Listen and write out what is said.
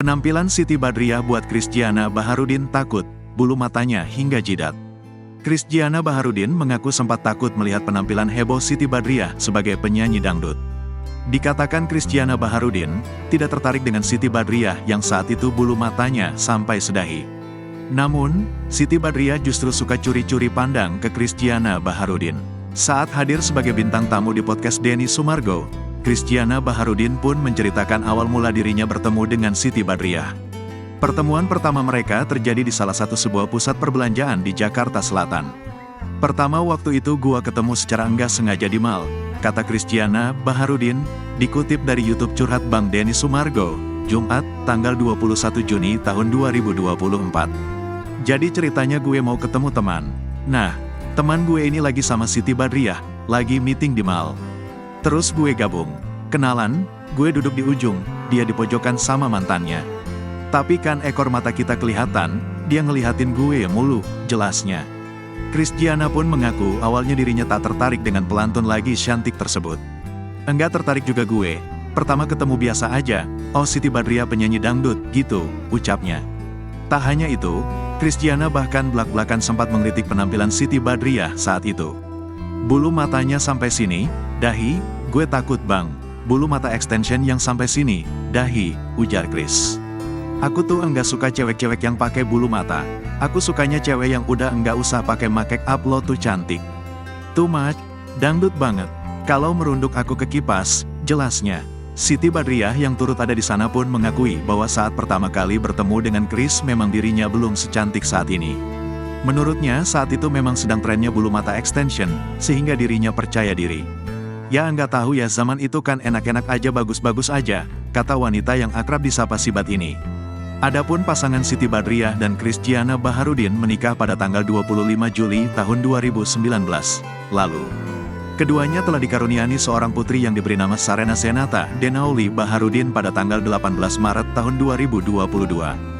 Penampilan Siti Badriah buat Christiana Baharudin takut, bulu matanya hingga jidat. Christiana Baharudin mengaku sempat takut melihat penampilan heboh Siti Badriah sebagai penyanyi dangdut. Dikatakan Christiana Baharudin tidak tertarik dengan Siti Badriah yang saat itu bulu matanya sampai sedahi. Namun, Siti Badriah justru suka curi-curi pandang ke Christiana Baharudin. Saat hadir sebagai bintang tamu di podcast Denny Sumargo, Christiana Baharudin pun menceritakan awal mula dirinya bertemu dengan Siti Badriah. Pertemuan pertama mereka terjadi di salah satu sebuah pusat perbelanjaan di Jakarta Selatan. Pertama waktu itu gua ketemu secara enggak sengaja di mall, kata Christiana Baharudin, dikutip dari YouTube Curhat Bang Denny Sumargo, Jumat, tanggal 21 Juni tahun 2024. Jadi ceritanya gue mau ketemu teman. Nah, teman gue ini lagi sama Siti Badriah, lagi meeting di mall. Terus gue gabung. Kenalan, gue duduk di ujung, dia di pojokan sama mantannya. Tapi kan ekor mata kita kelihatan, dia ngelihatin gue mulu, jelasnya. Christiana pun mengaku awalnya dirinya tak tertarik dengan pelantun lagi cantik tersebut. Enggak tertarik juga gue, pertama ketemu biasa aja, oh Siti Badriah penyanyi dangdut, gitu, ucapnya. Tak hanya itu, Christiana bahkan belak-belakan sempat mengkritik penampilan Siti Badriah saat itu. Bulu matanya sampai sini, dahi, gue takut bang, bulu mata extension yang sampai sini, dahi, ujar Chris. Aku tuh enggak suka cewek-cewek yang pakai bulu mata, aku sukanya cewek yang udah enggak usah pakai make up lo tuh cantik. Too much, dangdut banget, kalau merunduk aku ke kipas, jelasnya. Siti Badriah yang turut ada di sana pun mengakui bahwa saat pertama kali bertemu dengan Chris memang dirinya belum secantik saat ini. Menurutnya saat itu memang sedang trennya bulu mata extension, sehingga dirinya percaya diri. Ya enggak tahu ya zaman itu kan enak-enak aja bagus-bagus aja, kata wanita yang akrab disapa Sibat ini. Adapun pasangan Siti Badriah dan Christiana Baharudin menikah pada tanggal 25 Juli tahun 2019 lalu. Keduanya telah dikaruniai seorang putri yang diberi nama Sarena Senata Denauli Baharudin pada tanggal 18 Maret tahun 2022.